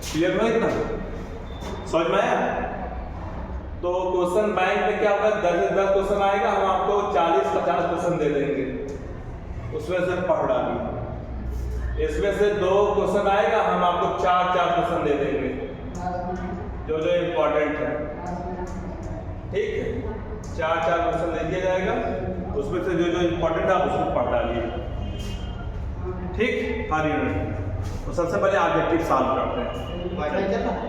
Clear हुआ इतना? समझ में आया? तो क्वेश्चन बैंक में क्या होगा, 10 से 10 क्वेश्चन आएगा, हम आपको 40-50 क्वेश्चन दे देंगे, उसमें से पढ़ डालिए। इसमें से 2 क्वेश्चन आएगा, हम आपको 4-4 क्वेश्चन दे देंगे जो जो इम्पोर्टेंट है। ठीक है, 4-4 क्वेश्चन दे दिया जाएगा, उसमें से जो जो इम्पोर्टेंट है आप उसको पढ़ डालिए। ठीक, हर यूनिट। तो सबसे पहले ऑब्जेक्टिव सॉल्व करते हैं। वाईफाई चल रहा है?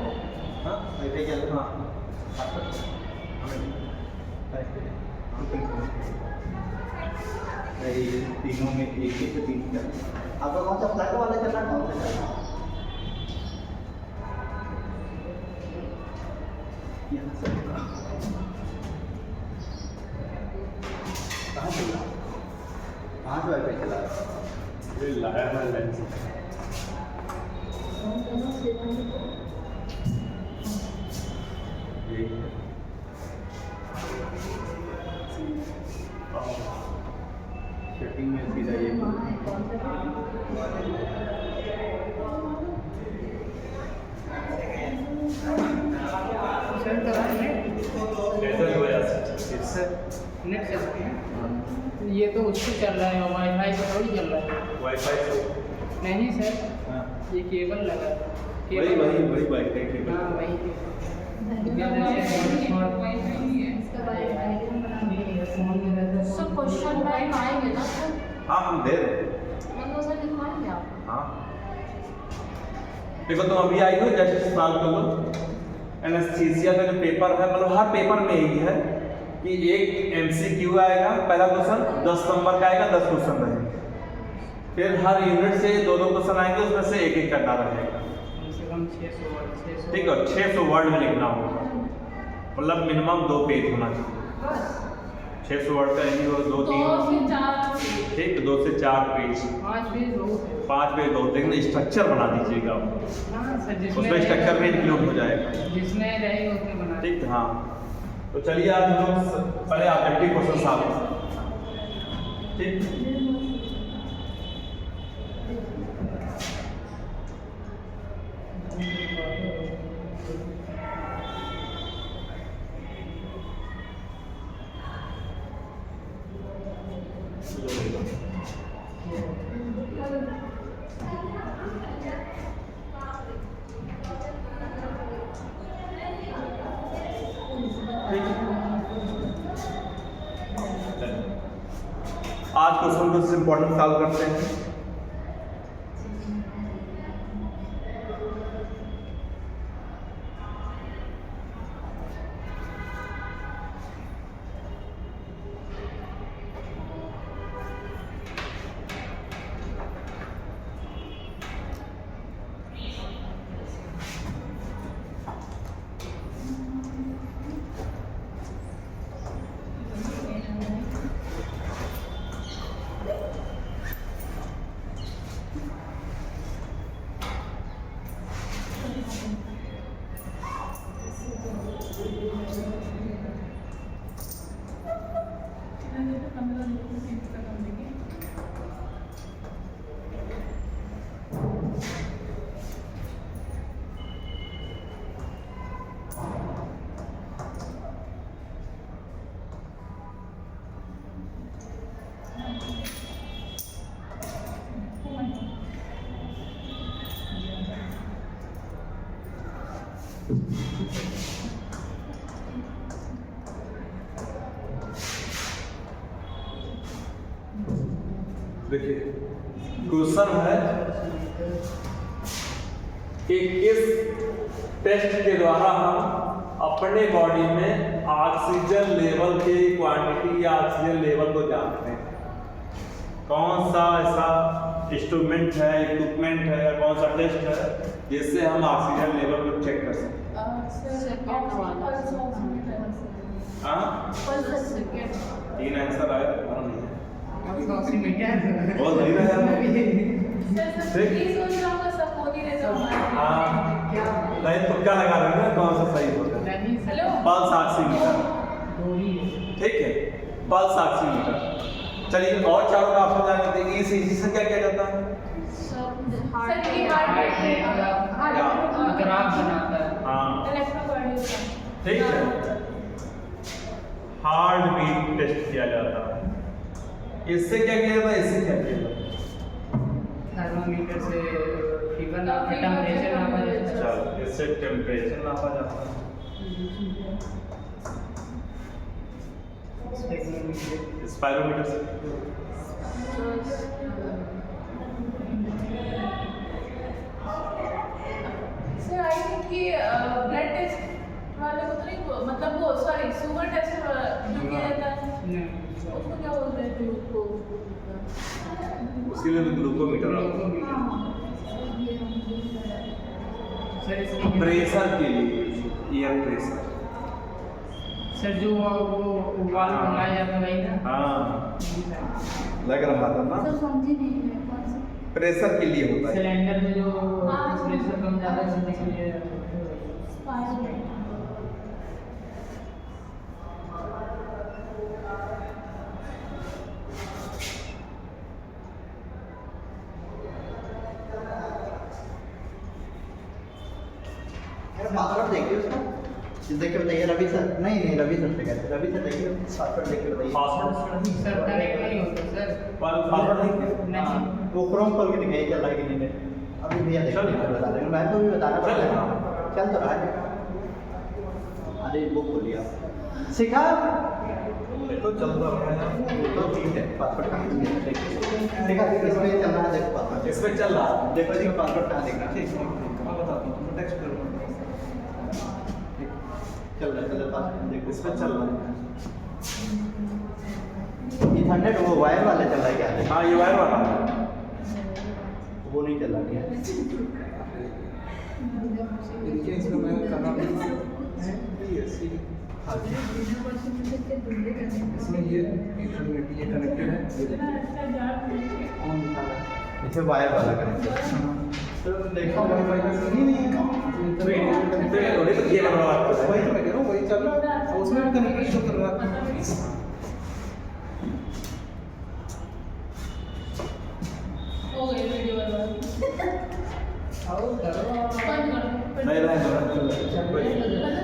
हाँ वाईफाई चल रहा है? तीनों में एक ही से 3 चल रहा है। आपका कौन सा फ्लैट वाला चल रहा है, कौन सा चल रहा है? यहाँ से कहाँ चल रहा है? कहाँ से वाईफाई चला रहा है? ये लाया है लेंस। सेटिंग में सीधा ये नेट चलती है। ये तो उससे चल रहा है, वाईफाई से थोड़ी चल रहा है। वाईफाई से नहीं सर, हाँ ये केबल लगा है। वही वाईफाई केबल। हाँ वही सब क्वेश्चन बैंक आएंगे ना सर? हाँ हम दे रहे हैं। मतलब सर लिखवाएंगे आप? हाँ देखो, तुम अभी आई हो, जैसे सवाल कर लो। एनेस्थीसिया का जो पेपर है, मतलब हर पेपर में यही है कि एक MCQ आएगा, पहला क्वेश्चन 10 नंबर का आएगा, 10 क्वेश्चन रहेंगे। फिर हर यूनिट से 2-2 क्वेश्चन आएंगे, उसमें से एक-एक करना रहेगा। कम से कम 600 वर्ड। ठीक है, 600 वर्ड में लिखना होगा, मतलब मिनिमम 2 पेज होना चाहिए। 600 वर्ड का यही हो, 2-3 ठीक, 2 से 4 पेज, 5 पेज बहुत है। 5 पेज बहुत, लेकिन स्ट्रक्चर बना दीजिएगा आप, हाँ सर, उसमें स्ट्रक्चर में इंक्लूड हो जाएगा। जिसमें रहेगा उसमें बना। ठीक, हाँ। तो चलिए आज हम लोग पहले ऑब्जेक्टिव क्वेश्चन सॉल्व। ठीक, आज क्वेश्चन को इम्पोर्टेंट सॉल्व करते हैं। देखिए क्वेश्चन है कि किस टेस्ट के द्वारा हम अपने बॉडी में ऑक्सीजन लेवल की क्वांटिटी या ऑक्सीजन लेवल को जानते हैं। कौन सा ऐसा इंस्ट्रूमेंट है, इक्विपमेंट है या कौन सा टेस्ट है जिससे हम ऑक्सीजन लेवल को चेक कर सकते हैं? हाँ, 3 आंसर आया, तुम्हारा नहीं है। बहुत नहीं रहा हाँ, नहीं तुक्का लगा रहे हैं ना, कौन सा सही होगा? पल्स ऑक्सीमीटर, ठीक है, पल्स ऑक्सीमीटर। चलिए और चारों का ऑप्शन जान लेते हैं। से क्या किया जाता है? सर की ग्राफ बनाता है। हाँ इलेक्ट्रोकार्डियोग्राम। ठीक है, हार्ट बीट टेस्ट किया जाता है। इससे क्या किया जाता है? इससे क्या किया जाता है? थर्मोमीटर से फीवर नापा, टेम्परेचर नापा जाता है। चलो, इससे टेम्परेचर नापा जाता है। स्पाइरोमीटर से सर आई थिंक कि ब्लड टेस्ट वाले को तो नहीं, मतलब वो सॉरी शुगर टेस्ट जो किया जाता है उसको क्या बोलते हैं? उसके लिए भी ग्लूकोमीटर आता है। सर इसमें प्रेशर के लिए, एयर प्रेशर। सर जो वो वाल बनाया जाता है वही ना। हाँ लग रहा था ना, समझी नहीं है कौन सा। प्रेशर के लिए होता है। सिलेंडर में जो हाँ। प्रेशर कम ज़्यादा करने के लिए पासवर्ड देखिए उसका, देखिए बताइए। रवि सर नहीं रवि सर से कहते हैं। रवि सर देखिए पासवर्ड देखिए बताइए। पासवर्ड सर कनेक्ट नहीं होता सर। पासवर्ड नहीं किया? नहीं। हाँ, वो क्रोम खोल के दिखाइए चल रहा है कि नहीं। अभी भैया देखिए बता देंगे, मैं तो भी बताना पड़ेगा। चल तो रहा है। अरे बुक खोलिए सिखा देखो चल रहा है ना, तो ठीक है। पासवर्ड कहाँ है? देखिए सिखा इसमें चल रहा है, देखो पासवर्ड इसमें चल रहा है। देखो इसमें पासवर्ड कहाँ देखना है? ठीक है, मैं बताता हूँ, तुम टेक्स्ट करो। चल रहा है पासवर्ड देखो इसमें चल रहा है। इथरनेट वो वायर वाले चल रहा है क्या? हाँ ये वायर वाला है। वो नहीं चल रहा है। देखिए इसमें मैं कर रहा हूँ इसमें ये कनेक्टेड है। इसे वायर वाला करेंगे। तो देखो ये लग रहा है वही तो मैं कह रहा हूँ, वही चल रहा है। उसमें भी कनेक्टेड शो कर रहा है। हो गई वीडियो बर्बाद। बंद कर दो। नहीं रहा है मतलब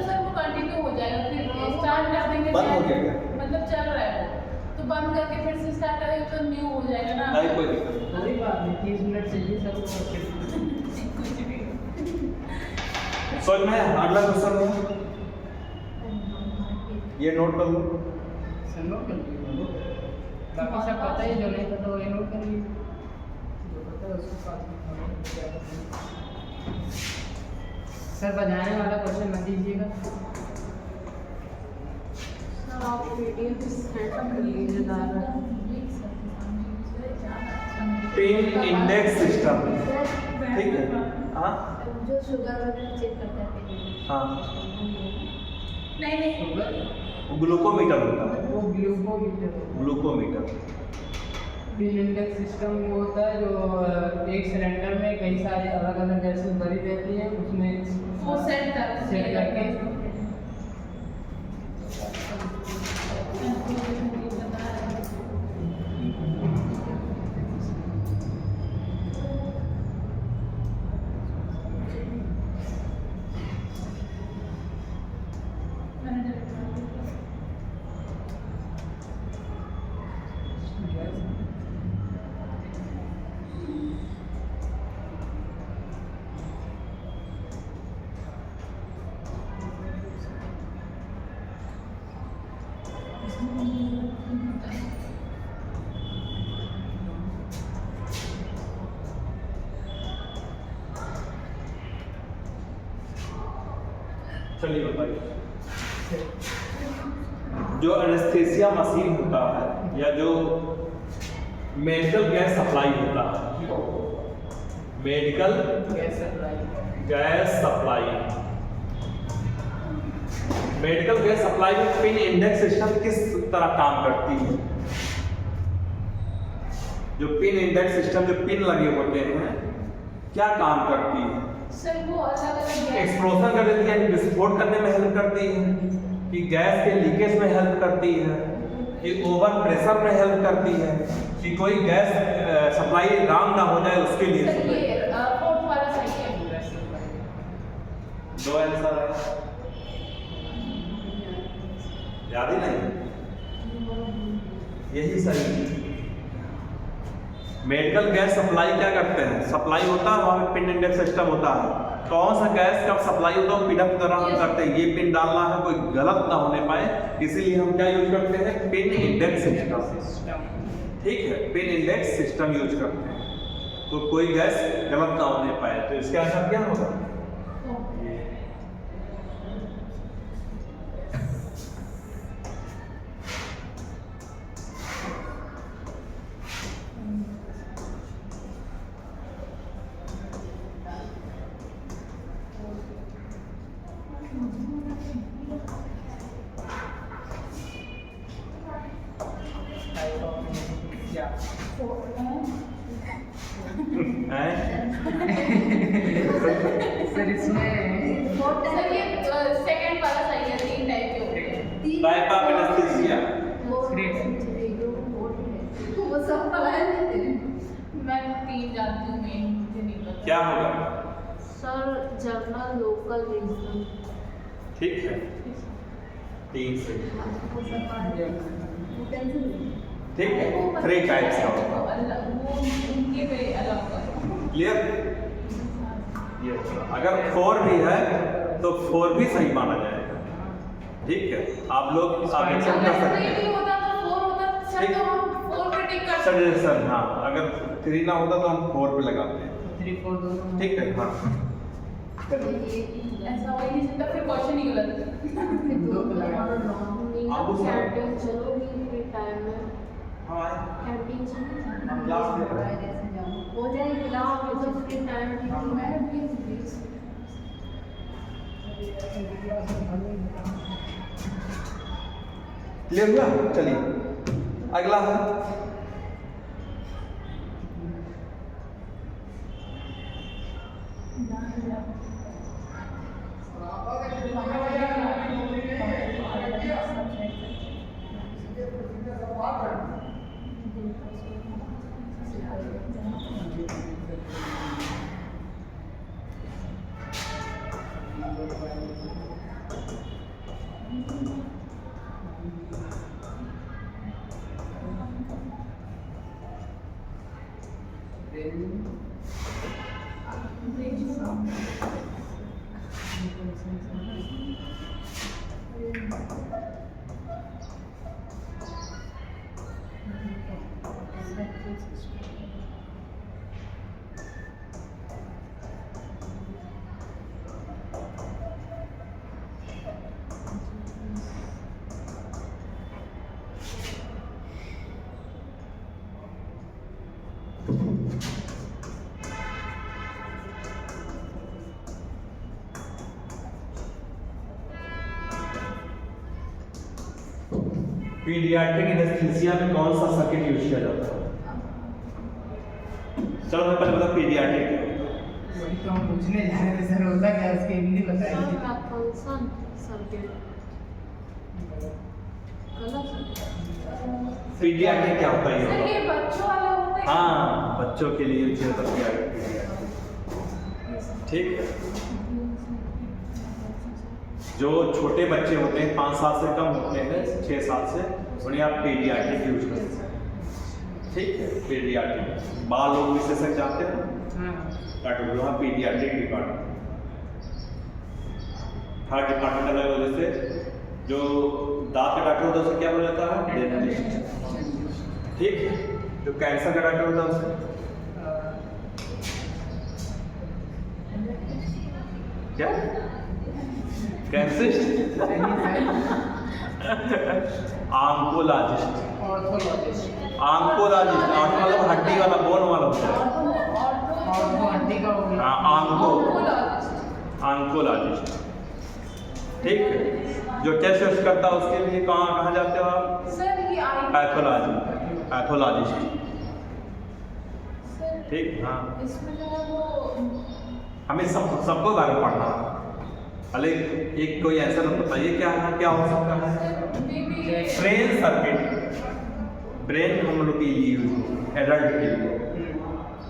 सर वो कंटिन्यू हो जाएगा, फिर स्टार्ट कर देंगे। बंद हो गया क्या? मतलब चल रहा है वो, तो बंद करके फिर से स्टार्ट करेंगे तो न्यू हो जाएगा ना। नहीं कोई दिक्कत नहीं। कोई बात नहीं, 30 मिनट चाहिए सर को। समझ में आया? अगला क्वेश्चन है, ये नोट कर लो। सर नोट कर लीजिए। बाकी सब पता है, जो नहीं पता वो ये नोट कर लीजिए। जो पता है उसको पास में। सर बजाने वाला क्वेश्चन मत दीजिएगा। सर आप PDF सेट कर लीजिए ज़्यादा। पिन इंडेक्स सिस्टम, ठीक है। हाँ जो शुगर वगैरह चेक करता है। हाँ, नहीं शुगर वो ग्लूकोमीटर होता है। वो glucometer glucometer pin index system वो होता है जो एक सिलेंडर में कई सारे अलग अलग गैसेस भरी रहती हैं, उसमें वो सेट करके चलिए बताइए। जो एनेस्थीसिया मशीन होता है या जो मेडिकल गैस सप्लाई होता है, medical gas supply gas supply, medical gas supply में पिन इंडेक्स सिस्टम किस तरह काम करती है? जो पिन इंडेक्स सिस्टम जो पिन लगे होते हैं क्या काम करती है? सर वो अलग अलग एक्सप्लोजन कर देती है, विस्फोट करने में हेल्प करती है कि गैस के लीकेज में हेल्प करती है? कि ओवन प्रेशर में हेल्प करती है, कि कोई गैस सप्लाई रॉन्ग ना हो जाए उसके लिए। सर ये फोर्थ वाला सही है। दो आंसर है, याद ही नहीं, यही सही। मेडिकल गैस सप्लाई क्या करते हैं, सप्लाई होता है वहाँ पे पिन इंडेक्स सिस्टम होता है, कौन सा गैस कब सप्लाई होता है पिन की तरह हम करते हैं, ये पिन डालना है कोई गलत ना होने पाए, इसीलिए हम क्या यूज करते हैं, पिन इंडेक्स सिस्टम। ठीक है, पिन इंडेक्स सिस्टम यूज करते हैं, तो कोई गैस गलत ना होने पाए। तो इसका आंसर क्या होगा, सर इसमें सर ये सेकंड वाला सही है, 3 टाइप के होते हैं। Type of anaesthesia. वो सब पता है मैं 3 जानती हूँ, मेन मुझे नहीं पता। क्या होगा, सर जर्नल लोकल रीजन ठीक है, 3 से ठीक है, 3 टाइप्स का होगा। वो उनके पे अलग होगा। क्लियर, ये अगर 4 भी है तो 4 भी सही माना जाएगा। ठीक है, आप लोग आगे चल अगर सकते 3 हैं। भी होता तो 4 होता सर, ठीक। तो हम 4 पे टिक कर सकते हैं। सर हाँ, अगर 3 ना होता तो हम 4 पे लगाते हैं। 3 4 दोनों ठीक है, हाँ ऐसा हो ही नहीं सकता, फिर क्वेश्चन ही गलत है। आप उस- कैंटीन चलोगी फिर टाइम में हाँ आए। कैंटीन हम क्लास में हैं। हो जाएगी ना मतलब फ्री टाइम क्लियर हुआ, चलिए अगला है पीडियाट्रिक एनेस्थीसिया में कौन सा सर्किट यूज किया जाता है? चलो मैं पहले बता पीडियाट्रिक क्या होता है। वही तो हम पूछने जा रहे थे सर, होता क्या उसकी हिंदी बताइए। फंक्शन सर्किट पीडियाट्रिक क्या होता है सर ये? ये बच्चों वाला होता है। हाँ, बच्चों के लिए यूज किया जाता है पीडियाट्रिक। ठीक है, जो छोटे बच्चे होते हैं 5 साल से कम होते हैं 6 साल से, उन्हें आप पीडियाट्रिक यूज कर सकते हैं। ठीक है, पीडियाट्रिक बाल लोग विशेषज्ञ जाते हैं हाँ डॉक्टर वहाँ पीडियाट्रिक डिपार्टमेंट। हर डिपार्टमेंट अलग हो, जैसे जो दांत का डॉक्टर होता है उसे क्या बोला जाता है? डेंटिस्ट। ठीक है, जो कैंसर का डॉक्टर होता है उसे क्या? कैंसिस्ट, आंकोलॉजिस्ट। ऑर्थोलॉजिस्ट आंकोलॉजिस्ट मतलब हड्डी वाला, बोन वाला होता है। और वो हड्डी का हो गया। हाँ, आंको ऑन्कोलॉजिस्ट। आंकोलॉजिस्ट। ठीक है, जो टेस्ट वेस्ट करता है उसके लिए कहाँ जाते हो आप? सर ये आई पैथोलॉजिस्ट। सर ठीक, हाँ, इसमें जो है वो हमें सबको बारे में पढ़ना है। भले एक कोई आंसर बताइए क्या है, क्या हो सकता है? Sir may be brain circuit. Brain हम लोग के लिए यूज एडल्ट के लिए,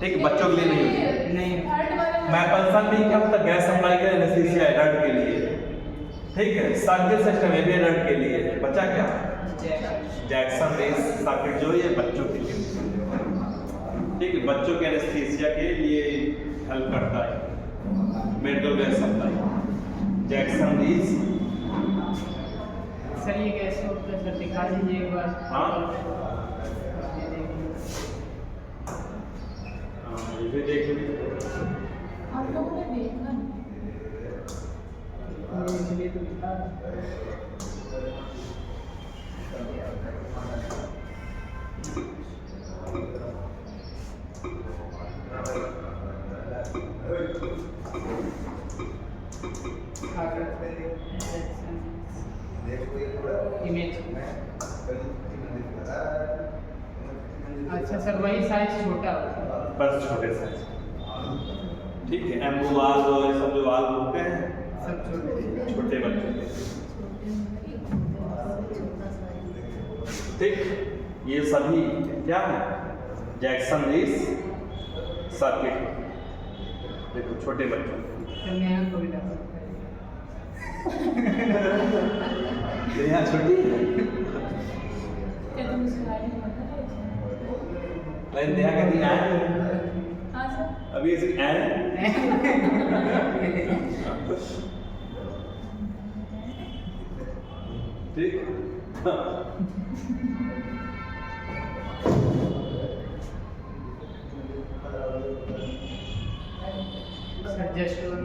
ठीक है, बच्चों के लिए नहीं होती। नहीं थर्ड वाले में मैपल्सन भी क्या होता है, गैस सप्लाई का एनेस्थीसिया एडल्ट के लिए, ठीक है। सर्किट सिस्टम ये भी एडल्ट के लिए है। बच्चा क्या जैक्सन रेस सर्किट जो ये बच्चों के लिए, ठीक है, बच्चों के एनेस्थीसिया के लिए हेल्प करता है medical gas supply Jackson Rees. Sir ये कैसे होता है सर, दिखा दीजिए एक बार। हाँ ये भी देख लीजिए। हम लोगों ने देखा नहीं। इसलिए तो दिखा। इमेज अच्छा सर, वही साइज छोटा होता है। बस छोटे साइज, ठीक है। एम्बू वाल और ये सब जो वाल होते हैं सब छोटे छोटे बच्चों के, ठीक। ये सभी क्या है जैक्सन रीस सर्किट, देखो छोटे बच्चों तो यहाँ को भी डाल सकते हैं। के यहाँ छोटी है, क्या तुम इसके बारे में बता रहे थे? लेकिन यहाँ कहती है हाँ सर। अभी इसे ठीक। सर जस्ट वन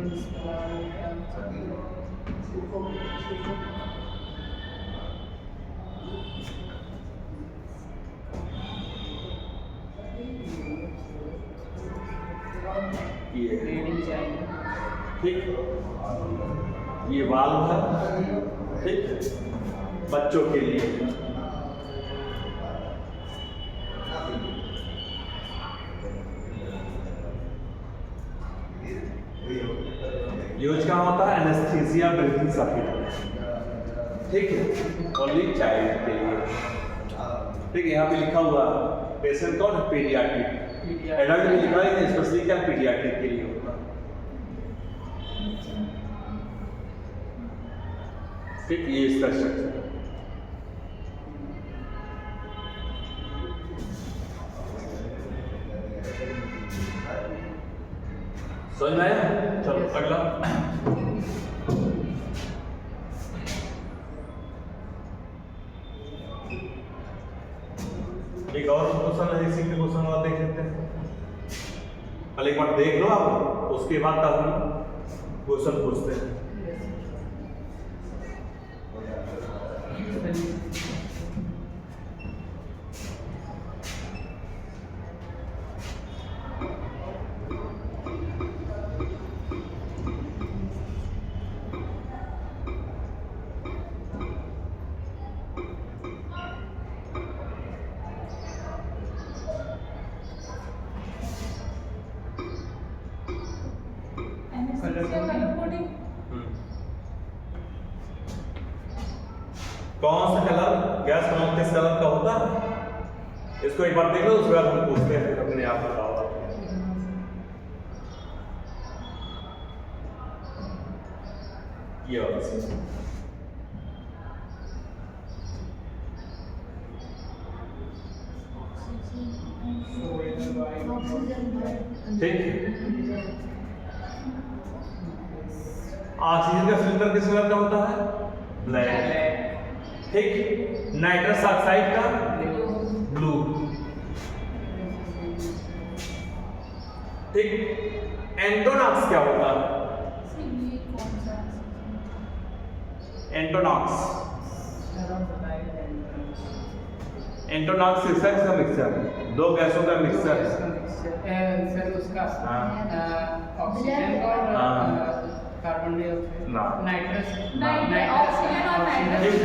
ये रीडिंग चाहिए। ठीक, ये वाल्व है, ठीक, बच्चों के लिए। यूज क्या होता है एनेस्थीसिया ब्रीथिंग सर्किट, ठीक है, ओनली चाइल्ड के लिए, ठीक है। यहाँ पे लिखा हुआ पेशेंट कौन है, पीडियाट्रिक। एडल्ट में लिखा है स्पेशली क्या पीडियाट्रिक के लिए होता है, ठीक। ये इसका स्ट्रक्चर समझ में आया। चलो अगला, एक और क्वेश्चन है, इसी के क्वेश्चन और देख लेते हैं। पहले एक बार देख लो आप, उसके बाद तब हम क्वेश्चन पूछते हैं। एनेस्थीसिया कलर कोडिंग कौन सा कलर गैस कौन किस कलर का होता है, इसको एक बार देख लो, उसके बाद हम पूछते हैं, फिर अपने आप बताओ। ये वाला ठीक। ऑक्सीजन का सिलेंडर किस कलर का होता है, ब्लैक, ठीक। नाइट्रस ऑक्साइड का ब्लू, ठीक। एंटोनॉक्स क्या होता है, ये कौन सा एंटोनॉक्स, एंटोनॉक्स किसका किसका मिक्सचर है, दो गैसों का मिक्सचर है। सर उसका हाँ। ऑक्सीजन का और हाँ। कार्बन डाइऑक्साइड, ना। नाइट्रस, ऑक्सीजन और नाइट्रस।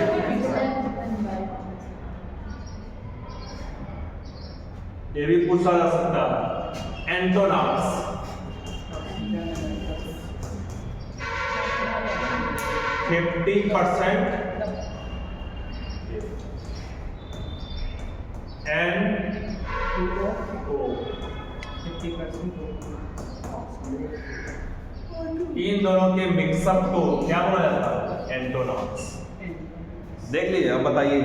ये भी पूछा जा सकता है, एंटोनॉक्स 50% N2O। 50% इन दोनों के मिक्सअप को क्या बोला जाता है? एंटोनॉम्स। देख लीजिए, अब बताइए।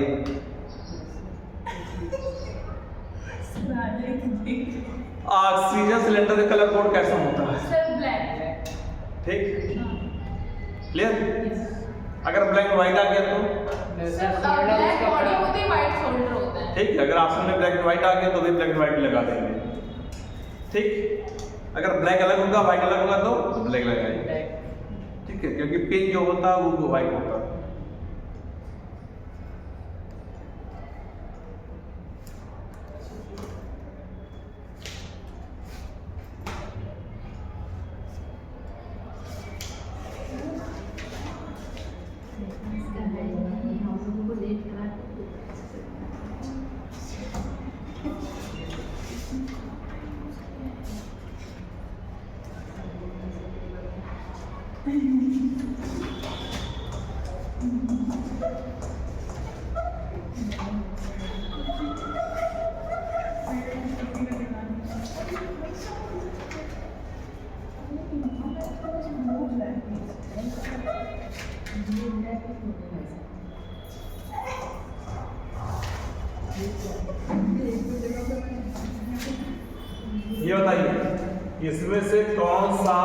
ऑक्सीजन सिलेंडर का कलर कोड कैसा होता है? Sir black. ठीक, क्लियर। अगर ब्लैक व्हाइट आ गया तो सर ब्लैक बॉडी होती है, व्हाइट शोल्डर होता है। ठीक है, अगर ऑप्शन में ब्लैक एंड व्हाइट आ गया तो भी ब्लैक एंड व्हाइट लगा देंगे। ठीक, अगर ब्लैक अलग होगा व्हाइट अलग होगा तो ब्लैक लगाएंगे। ठीक है, क्योंकि पिन जो होता है वो व्हाइट होता है। ये बताइए, इसमें से कौन सा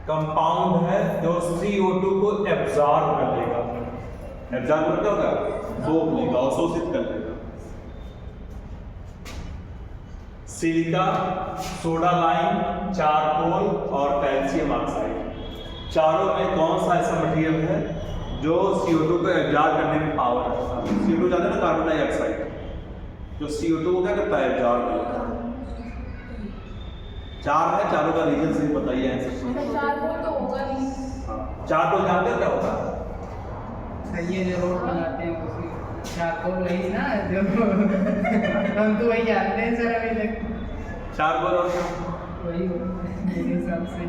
कंपाउंड है जो CO2 को एब्जॉर्ब कर लेगा? एब्जॉर्ब क्या होगा? सोख लेगा, अवशोषित कर लेगा। सिलिका, सोडा लाइम, चारकोल और कैल्शियम ऑक्साइड। चारों में कौन सा ऐसा मटेरियल है जो CO2 को एब्जॉर्ब करने में पावर रखता है? CO2 जाता है ना, कार्बन डाइऑक्साइड, जो CO2 को क्या करता है? एब्जॉर्ब करता है। चार है, चारों का रीजन सही बताइए आंसर। चारकोल तो होगा नहीं। चारकोल जानते हो क्या होता है? ये जो रोड बनाते हैं उसमें चारकोल वही ना जो हम तो वही जानते हैं सर अभी तक। चारकोल और क्या? वही मेरे हिसाब से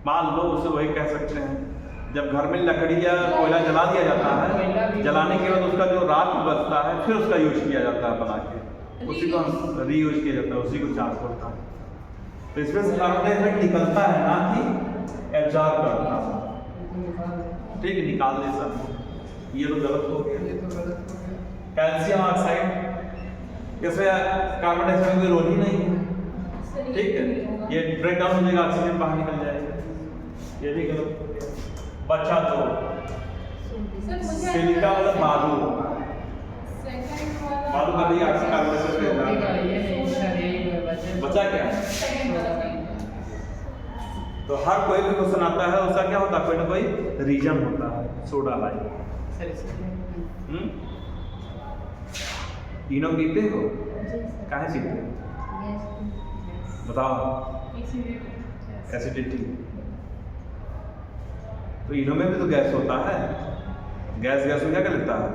मान लो उसे वही कह सकते हैं। जब घर में लकड़ी या कोयला जला दिया जाता है, जलाने के बाद उसका जो राख बचता है फिर उसका यूज किया जाता है बना के, उसी को रीयूज किया जाता है, उसी को चारकोल का। तो इसमें से कार्बन डाइऑक्साइड निकलता है ना कि एब्जॉर्ब करता है। ठीक है, निकाल दे सर, ये तो गलत हो गया। ये तो गलत हो गया। कैल्शियम ऑक्साइड, जैसे कार्बन डाइऑक्साइड में रोल ही नहीं है। ठीक है, ये ब्रेक डाउन हो जाएगा, ऑक्सीजन बाहर निकल जाएगा, ये भी गलत हो गया। बचा तो सिलिका वाला बालू, सेकंड वाला बालू का भी कार्बन डाइऑक्साइड ये नहीं में सर, यही बचा। बचा क्या? सेकंड वाला तो हर कोई भी क्वेश्चन आता है उसका क्या होता है? कोई ना कोई रीजन होता है। सोडा लाइम, सर इसमें तीनों पीते हो? काहे पीते हो? बताओ। एसिडिटी। तो इनों में भी तो गैस होता है। गैस में क्या कर लेता है?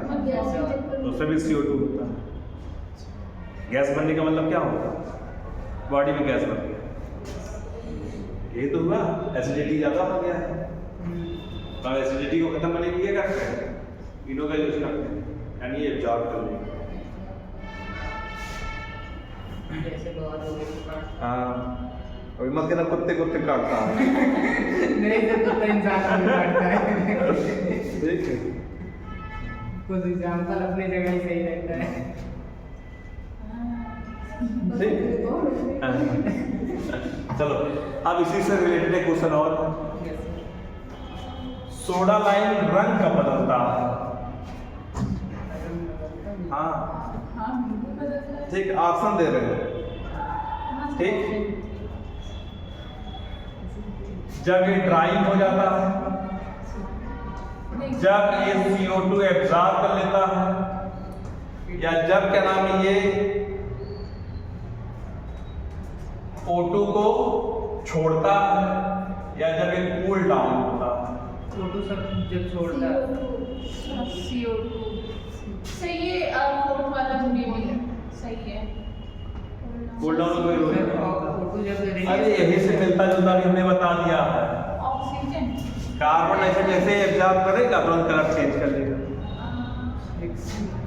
तो उसमें भी CO2 होता है। गैस बनने का मतलब क्या होता है? बॉडी में गैस बन गया, ये तो हुआ। एसिडिटी ज़्यादा हो गया है, तो एसिडिटी को खत्म करने के लिए करते हैं, इनों का यूज करते हैं, यानी ये एब्जॉर्ब कर लेंगे। जैसे बहुत हो गई। हाँ, अभी मत कहना कुत्ते कुत्ते काटता है। नहीं सर, तो इंसान को काटता है। ठीक है, कुछ एग्जाम्पल अपनी जगह ही सही रहता है। ठीक। चलो, अब इसी से रिलेटेड एक क्वेश्चन और। सोडा लाइम रंग कब बदलता है? हाँ हाँ बिल्कुल बदलता है। ठीक, ऑप्शन दे रहे हैं। ठीक, जब ये ड्राइंग हो जाता है, जब ये CO2 एब्जॉर्ब कर लेता है, या जब क्या नाम है ये O2 को छोड़ता है, या जब ये कूल डाउन होता है। फोटो सब जब छोड़ता है। CO2 सही है। फोर्थ वाला भी सही है। कूल डाउन कोई रोल नहीं। फोटो जब अरे यही से मिलता जुलता भी हमने बता दिया है। ऑक्सीजन कार्बन ऐसे जैसे एब्जॉर्ब करेगा तुरंत कलर चेंज कर देगा।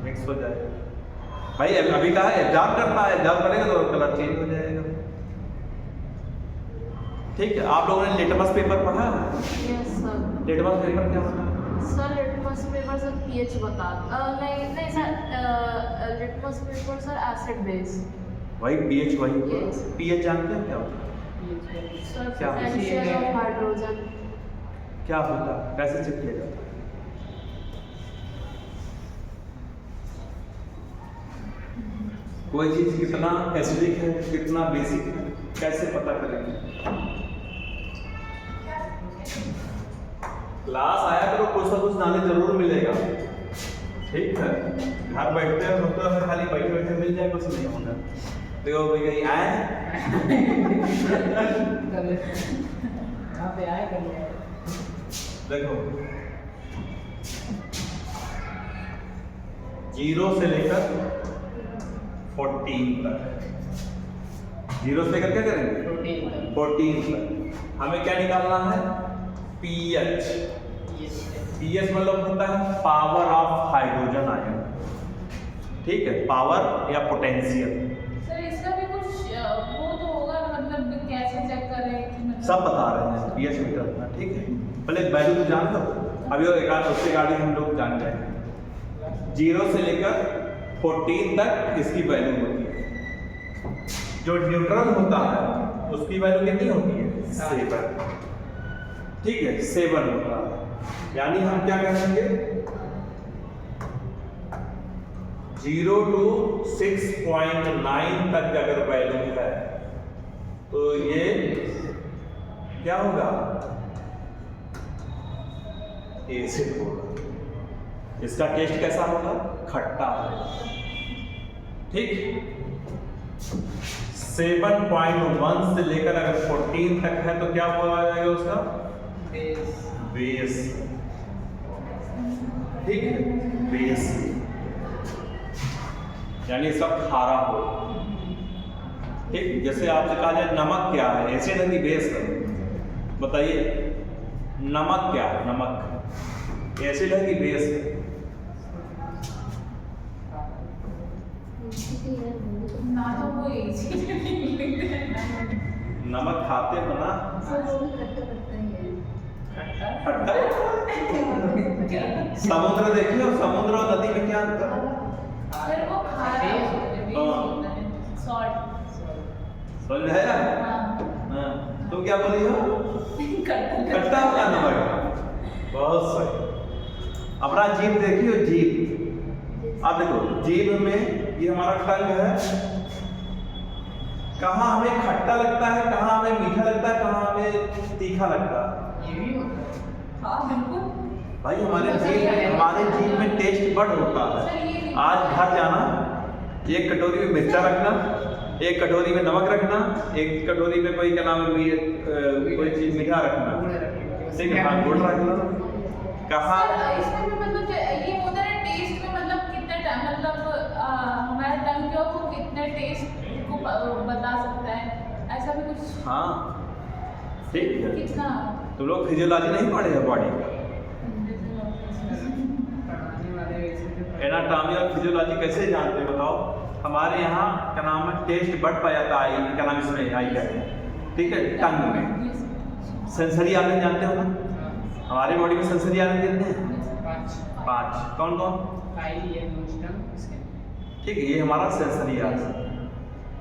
मिक्स हो जाएगा भाई। अभी कहा एब्जॉर्ब करना है, एब्जॉर्ब करेगा तो कलर चेंज हो जाएगा। ठीक है, आप लोगों ने लिटमस पेपर पढ़ा है? Yes sir. लिटमस पेपर क्या होता है? Sir litmus paper sir pH बता नहीं sir, litmus paper sir acid base. वही पीएच, वही Yes. पीएच जानते हैं क्या होता है? सर क्या? Potential of hydrogen. क्या होता है, कैसे चेक किया जाता है? कोई चीज कितना एसिडिक है, कितना बेसिक है, कैसे पता करेंगे? क्लास आया करो, कुछ ना कुछ नॉलेज जरूर मिलेगा। ठीक है, घर बैठते हैं होता है खाली बैठे बैठे मिल जाए कुछ नहीं होगा। देखो भाई कहीं आए यहाँ पे आए कर लिया। देखो 0 से लेकर 14 तक, 0 से लेकर क्या करेंगे? प्रोटीन 14 तक। हमें क्या निकालना है? पीएच। पीएच मतलब होता है पावर ऑफ हाइड्रोजन आयन। ठीक है, पावर या पोटेंशियल, सर इसका भी कुछ वो तो होगा ना, मतलब कैसे चेक करें कि मतलब सब बता रहे हैं पीएच मीटर में। ठीक है, पहले वैल्यू तो जान लो, अभी वो एक उससे गाड़ी हम लोग जान जाएंगे। 0 से लेकर 14 तक इसकी वैल्यू होती है। जो न्यूट्रल होता है उसकी वैल्यू कितनी होती है? 7। ठीक है, 7 होता है। यानी हम क्या करेंगे, 0 to 6.9 तक अगर वैल्यू है तो ये क्या होगा? एसिड होगा। इसका टेस्ट कैसा होगा? खट्टा होगा। ठीक, 7.1 से लेकर अगर 14 तक है तो क्या बोला जाएगा उसका? बेस। ठीक है, बेस यानी सब खारा हो। ठीक, जैसे आपसे कहा जाए नमक क्या है, एसिड है कि बेस है? बताइए, नमक क्या है? नमक एसिड है कि बेस है? ना तो वो नमक खाते हो ना? खट्टा। समुद्र देखिए, और समुद्र और नदी में क्या अंतर है? फिर वो खारा होता है, सॉल्ट। समझ में आया? हाँ, तुम क्या बोली हो? खट्टा होगा नमक। बहुत सही। अपना जीभ देखियो, जीभ। अब देखो, जीभ में ये हमारा टंग है, कहाँ हमें खट्टा लगता है, कहाँ हमें मीठा लगता है, कहाँ हमें तीखा लगता है। ये भी होता है। हाँ बिल्कुल। भाई हमारे जीभ में टेस्ट बड होता है। आज घर जाना, एक कटोरी में मिर्चा रखना, एक कटोरी में नमक रखना, एक कटोरी में कोई क्या नाम है कोई चीज मीठा रखना। ठीक है, हाँ गुड़ रखना। कहाँ इसमें भी मतलब ये होता है टेस्ट में, मतलब कितने टाइम, मतलब हमारा टंग जो है वो कितने टेस्ट को बता सकता है, ऐसा भी कुछ? हाँ ठीक है। कितना तुम लोग फिजियोलॉजी नहीं पढ़े हैं बॉडी का? पढ़ाने वाले वैसे तो एनाटॉमी और फिजियोलॉजी कैसे जानते हैं बताओ? हमारे यहाँ क्या नाम है टेस्ट बड पाया जाता है, क्या नाम इसमें आई कहते हैं। ठीक है, टंग में सेंसरी आर्गन जानते हो ना? हमारे बॉडी में सेंसरी आर्गन कितने हैं? 5। कौन कौन? ठीक है, ये हमारा सेंसरी आर्गन।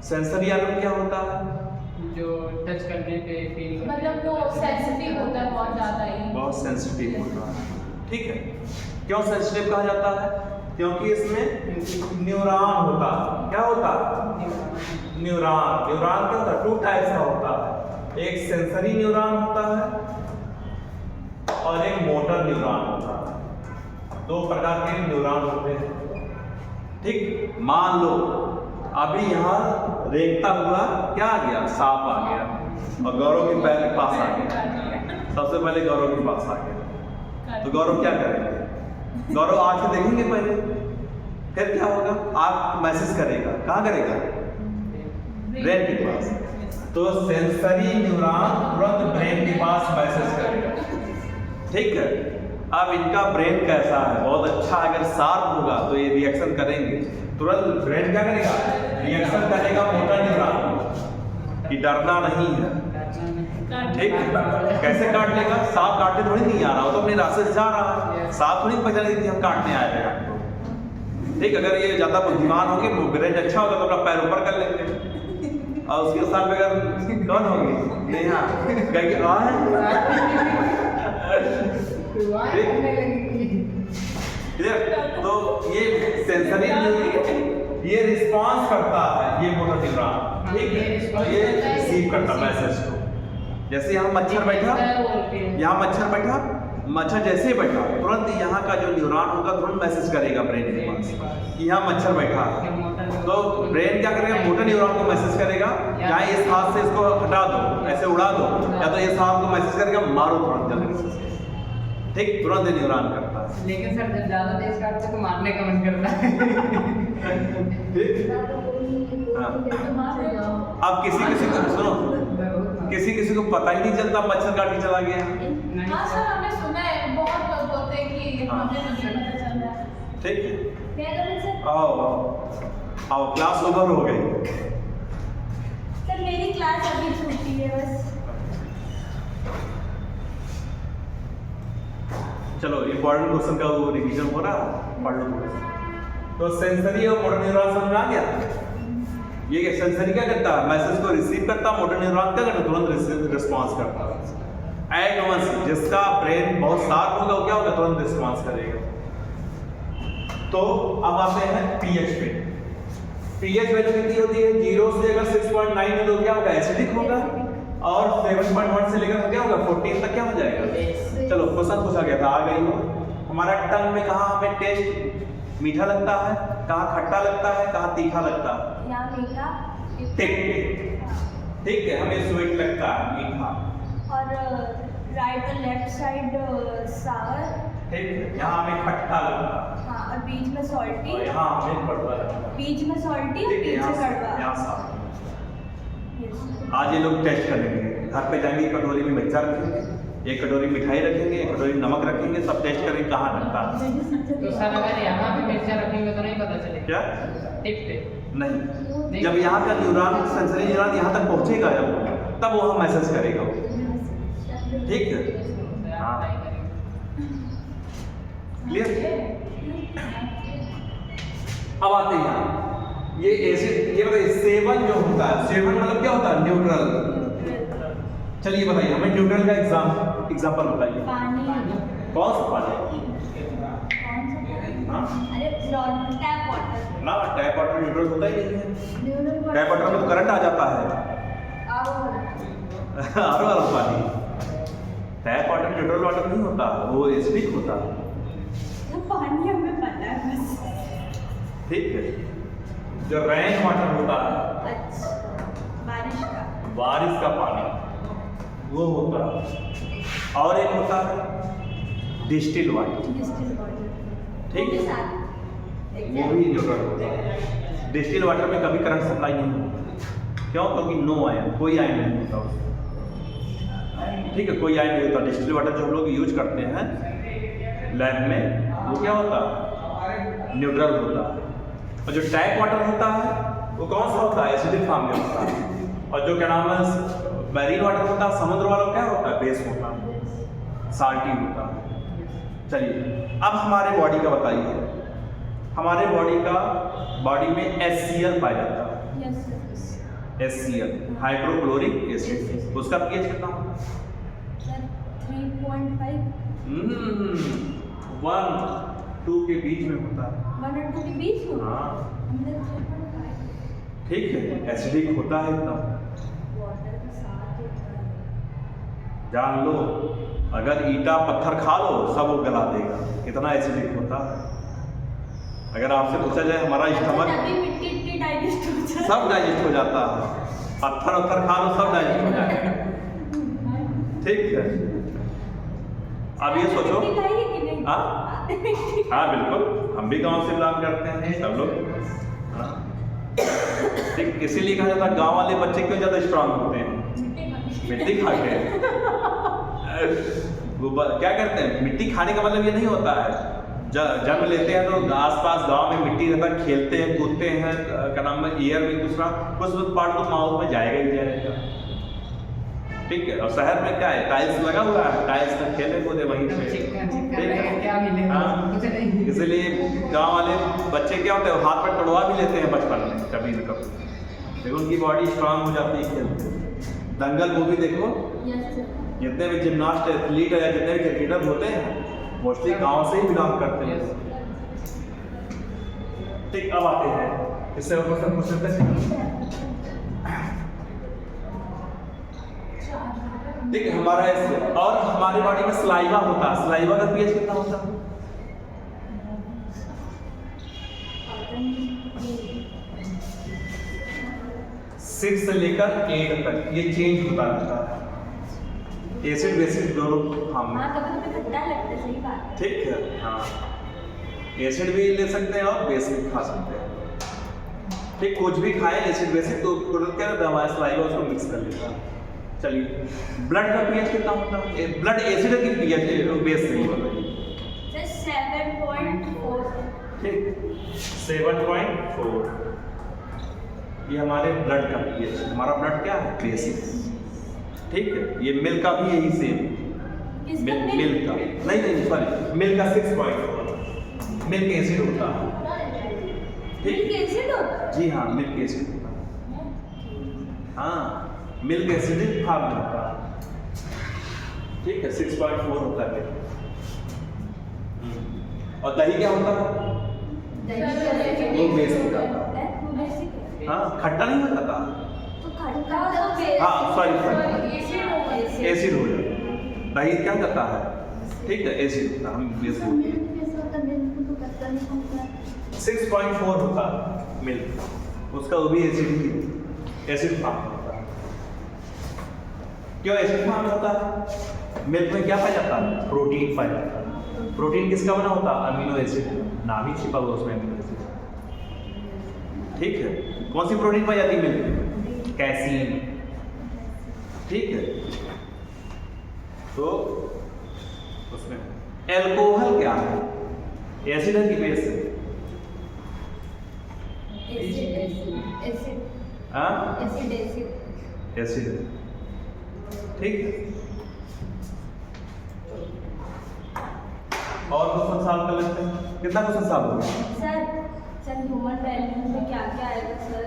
सेंसरी आर्गन क्या होता है? जो टच करने पे फील मतलब वो सेंसिटिव होता है बहुत ज़्यादा ही। बहुत सेंसिटिव होता है। ठीक है, क्यों सेंसिटिव कहा जाता है? क्योंकि इसमें न्यूरॉन होता है। क्या होता है? न्यूरॉन। न्यूरॉन क्या होता है? 2 टाइप्स का होता है, एक सेंसरी न्यूरॉन होता है और एक मोटर न्यूरॉन होता है। 2 प्रकार के न्यूरॉन होते हैं। ठीक, मान लो अभी यहाँ रेंगता हुआ क्या आ गया? सांप आ गया और गौरव के पैर के पास आ गया। सबसे पहले गौरव के पास आ गया तो गौरव क्या करेगा? गौरव आंख से देखेंगे पहले, फिर क्या होगा? आप मैसेज करेगा, कहाँ करेगा? ब्रेन के पास। तो सेंसरी न्यूरॉन तुरंत ब्रेन के पास मैसेज करेगा। ठीक है, अब इनका ब्रेन कैसा है, बहुत अच्छा, अगर शार्प होगा तो ये रिएक्शन करेंगे तुरंत। ब्रेन क्या करेगा, रिएक्शन करेगा मोटर न्यूरॉन कि डरना नहीं है, ठीक है। कैसे काट लेगा, सांप काटने थोड़ी नहीं आ रहा, वो तो अपने रास्ते से जा रहा है, सांप थोड़ी पहचान लेगी हम काटने आए हैं आपको, ठीक। अगर ये ज्यादा बुद्धिमान होंगे, ब्रेन अच्छा होगा तो अपना पैर ऊपर कर लेंगे, और उसके साथ में अगर कौन होंगे, नेहा कहेंगे क्लियर। तो ये सेंसरी ये रिस्पांस करता है, ये मोटर न्यूरॉन, ठीक है, ये रिसीव करता मैसेज को। जैसे यहाँ मच्छर बैठा, यहाँ मच्छर बैठा, मच्छर जैसे ही बैठा तुरंत यहाँ का जो न्यूरॉन होगा तुरंत मैसेज करेगा ब्रेन के पास कि यहाँ मच्छर बैठा है, तो ब्रेन क्या करेगा, मोटर न्यूरॉन को मैसेज करेगा या इस हाथ से इसको हटा दो, ऐसे उड़ा दो, या तो इस हाथ को मैसेज करेगा मारो तुरंत जल्दी से, ठीक, तुरंत न्यूरॉन करता है। लेकिन सर जब ज्यादा तेज काटते तो मारने का मन करता है। ठीक, हाँ। अब किसी किसी को सुनो, किसी किसी को पता ही नहीं चलता मच्छर काट के चला गया। हाँ सर, हमने सुना है, बहुत लोग बोलते हैं कि हाँ। हमें नहीं पता चल रहा है। ठीक है, क्या करें सर? आओ आओ, क्लास ओवर हो गई। सर मेरी क्लास अभी छूटी है बस। चलो इंपॉर्टेंट क्वेश्चन का वो रिवीजन हो रहा है, पढ़ लो थोड़ा सा। तो सेंसरी और मोटर न्यूरॉन समझ में आ गया। ये सेंसरी क्या करता है, मैसेज को रिसीव करता, मोटर न्यूरॉन क्या करता, तुरंत रिस्पॉन्स करता है। एडवांस जिसका ब्रेन बहुत शार्प होगा वो क्या होगा, तुरंत रिस्पॉन्स करेगा। तो अब आते हैं पीएच पे। पीएच वैल्यू कितनी होती है, 0 से अगर 6.9 है तो क्या होगा, एसिडिक होगा, और 7.1 से लेकर क्या होगा 14 तक क्या हो जाएगा। चलो क्वेश्चन पूछा गया था, आ गई हो। हमारा टंग में कहाँ हमें टेस्ट मीठा लगता है, कहाँ खट्टा लगता है, कहाँ तीखा लगता है, यहाँ मीठा टिक ठीक है, हमें स्वीट लगता है, मीठा, और राइट और लेफ्ट साइड सावर, ठीक है, यहाँ हमें खट्टा लगता है, हाँ, और बीच में सॉल्टी, और यहाँ हमें कड़वा लगता है, बीच में सॉल्टी और ठीक है, बीच में कड़वा। यहाँ साफ। Yes. आज ये लोग टेस्ट करेंगे, घर पे जाएंगे, कटोरी में मिर्चा रखेंगे, एक कटोरी मिठाई रखेंगे, एक कटोरी नमक रखेंगे, सब टेस्ट करेंगे कहाँ लगता है। तो सर अगर यहाँ पे मिर्चा रखेंगे तो नहीं पता चलेगा क्या टिप पे? नहीं, जब यहाँ का न्यूरॉन, सेंसरी न्यूरॉन यहाँ तक पहुँचेगा जब, तब वो हम मैसेज करेगा, ठीक है, हाँ, क्लियर। अब आते हैं यहाँ, ये एसिड, ये बताइए सेवन जो होता है, सेवन मतलब क्या होता है, न्यूट्रल। चलिए बताइए हमें न्यूट्रल का एग्जांपल बताइए। पानी, कौन सा पानी? हाँ? अरे नॉर्मल टैप वाटर, ना, टैप वाटर न्यूट्रल होता ही नहीं है। न्यूट्रल टैप वाटर में तो करंट आ जाता है। आरो वाला पानी, टैप वाटर न्यूट्रल वाटर नहीं होता, वो एसिडिक होता है, पानी हमें पता है बस। ठीक है। जो रेन वाटर होता है, अच्छा, बारिश का पानी, वो होता है, और एक होता है डिस्टिल वाटर, ठीक है, वो भी न्यूट्रल होता है। डिस्टिल वाटर में कभी करंट सप्लाई नहीं होता, क्यों, क्योंकि नो आयन, कोई आयन नहीं होता उसमें, ठीक है, कोई आयन नहीं होता। डिस्टिल वाटर जो हम लोग यूज करते हैं लैब में, वो क्या होता है, न्यूट्रल होता है। और जो टैप वाटर होता है वो कौन सा होता है, एसिडिक फॉर्म में होता है। और जो क्या नाम है मैरीन वाटर होता है, समुद्र वाला क्या होता है, बेस होता है, साल्टी होता है। चलिए अब हमारे बॉडी का बताइए, हमारे बॉडी में HCl पाया जाता है, HCl हाइड्रोक्लोरिक एसिड, उसका पीएच कितना होता है? 3.5, 1-2 के बीच में होता है। 1 और 2 के बीच में। हाँ, हमने 3.5 ठीक है, एसिडिक होता है एकदम, वाटर के साथ होता है। जान लो, अगर ईटा पत्थर खा लो सब वो गला देगा, इतना एसिडिक होता है। अगर आपसे पूछा जाए हमारा स्टमक, तभी मिट्टी डाइजेस्ट हो जाता है। सब डाइजेस्ट हो जाता है, पत्थर वत्थर खा लो सब डाइजेस्ट हो जाएगा, ठीक है। अब ये सोचो, मिट्टी खाइए कि नहीं? हाँ हाँ बिल्कुल, हम भी गांव से बिलोंग करते हैं सब लोग, हाँ, ठीक, इसीलिए कहा जाता है गांव वाले बच्चे क्यों ज़्यादा स्ट्रांग होते हैं, मिट्टी खा के। क्या करते हैं, मिट्टी खाने का मतलब ये नहीं होता है। जन्म लेते हैं तो आसपास गांव में मिट्टी रहता है, खेलते हैं कूदते हैं, क्या नाम है, ईयर में दूसरा कुछ पार्ट तो माउथ में जाएगा ही जाएगा। ठीक है, और शहर में क्या है, टाइल्स लगा हुआ है, टाइल्स में खेले कूदे वहीं पे। क्या मिलेगा? कुछ नहीं। इसलिए गांव वाले बच्चे क्या होते हैं, हाथ पर तोड़वा भी लेते हैं बचपन में कभी न कभी, लेकिन उनकी बॉडी स्ट्रांग हो जाती है खेलते। दंगल मूवी देखो, जितने भी जिम्नास्ट एथलीट है, जितने भी क्रिकेटर होते हैं मोस्टली गांव से ही बिलोंग करते हैं। ठीक, अब आते हैं इससे ऊपर सब कुछ ठीक है हमारा ऐसे, और हमारी बॉडी में सलाइवा होता है, सलाइवा का पीएच कितना होता है? 6 से लेकर 8 तक ये चेंज होता रहता है। एसिड बेसिक दोनों हम ठीक है, हाँ एसिड भी ले सकते हैं और बेसिक भी खा सकते हैं। ठीक, कुछ भी खाएं एसिड बेसिक तो तुरंत क्या रहता है, हमारा सलाइवा उसको मिक्स कर लेता है। चलिए, ब्लड का पीएच कितना होता है? ब्लड एसिड की पीएच बेस नहीं होता है। 7.4। ठीक, 7.4 ये हमारे ब्लड का पीएच। हमारा ब्लड क्या है, बेसिक। ठीक है, ये मिल्क का भी यही सेम, मिल्क का नहीं सॉरी, मिल्क का 6.4 मिल्क एसिड होता है। ठीक, जी हाँ, मिल्क एसिड होता है। हाँ, मिल्क एसिडिक फॉर्म में होता है। ठीक है, 6.4 होता है। और दही क्या होता है? वो बेसिक होता है। हाँ, खट्टा नहीं हो जाता। हाँ सॉरी, एसिड हो जाता है। दही क्या करता है? ठीक है, एसिड होता है, हम बेसिक 6.4 होता है मिल्क, उसका वो भी एसिड फॉर्म होता है। क्यों एसिड फॉर्म होता है? मिल्क में क्या पाया जाता है? प्रोटीन पाया जाता है। प्रोटीन किसका बना होता है? अमीनो एसिड, नाम ही छिपा हुआ उसमें अमीनो एसिड। ठीक है, कौन सी प्रोटीन पाई जाती है मिल्क में? कैसीन। ठीक है, तो उसमें एल्कोहल क्या है? एसिड है कि बेस है? हाँ, एसिड है। ठीक है, और क्वेश्चन सॉल्व कर लेते हैं। कितना क्वेश्चन सॉल्व हो गया? सर ह्यूमन वैल्यू में क्या क्या आएगा सर?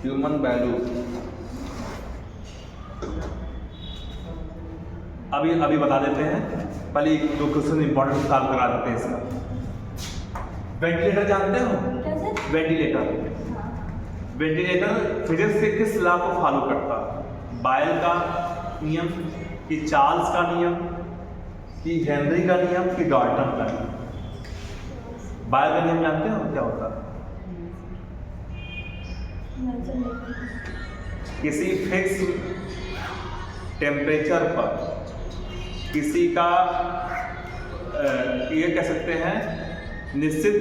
ह्यूमन वैल्यू अभी बता देते हैं, पहले दो क्वेश्चन इंपॉर्टेंट सॉल्व करा देते हैं इसका। वेंटिलेटर जानते हो? वेंटिलेटर फिजिक्स के किस लॉ को फॉलो करता है? बायल का नियम, कि चार्ल्स का नियम, कि हेनरी का नियम, कि डाल्टन का नियम? बायल का नियम जानते हो क्या होता है? किसी फिक्स टेम्परेचर पर किसी का ये कह सकते हैं निश्चित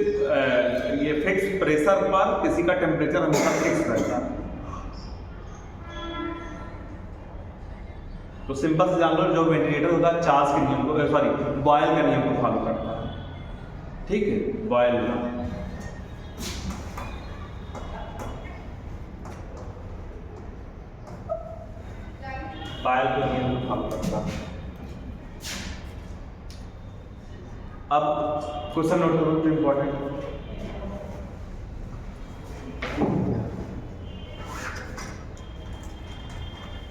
ये फिक्स प्रेशर पर किसी का टेम्परेचर हमेशा फिक्स रहता है। तो सिंपल से जान लो, जो वेंटिलेटर होता है चार्ल्स के नियम को, सॉरी बॉयल का नियम को फॉलो करता है। ठीक है, बॉयल का नियम को फॉलो करता है। अब क्वेश्चन नोट करो, इंपॉर्टेंट।